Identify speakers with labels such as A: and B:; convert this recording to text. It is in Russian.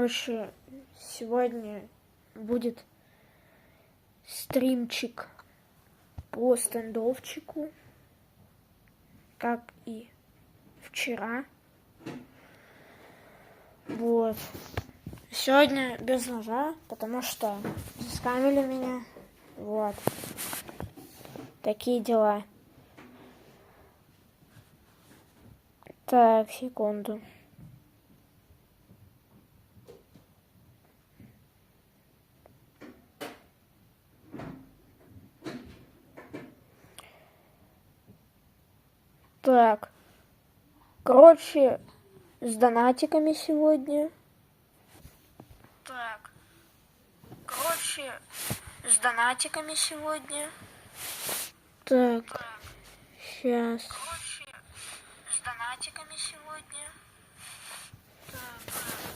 A: Короче, сегодня будет стримчик по стендовчику, как и вчера. Вот. Сегодня без ножа, потому что заскамили меня. Вот. Такие дела. Так, секунду. Так. Короче, с донатиками сегодня. Так. Короче, с донатиками сегодня. Так. Сейчас. Короче, с донатиками сегодня. Так.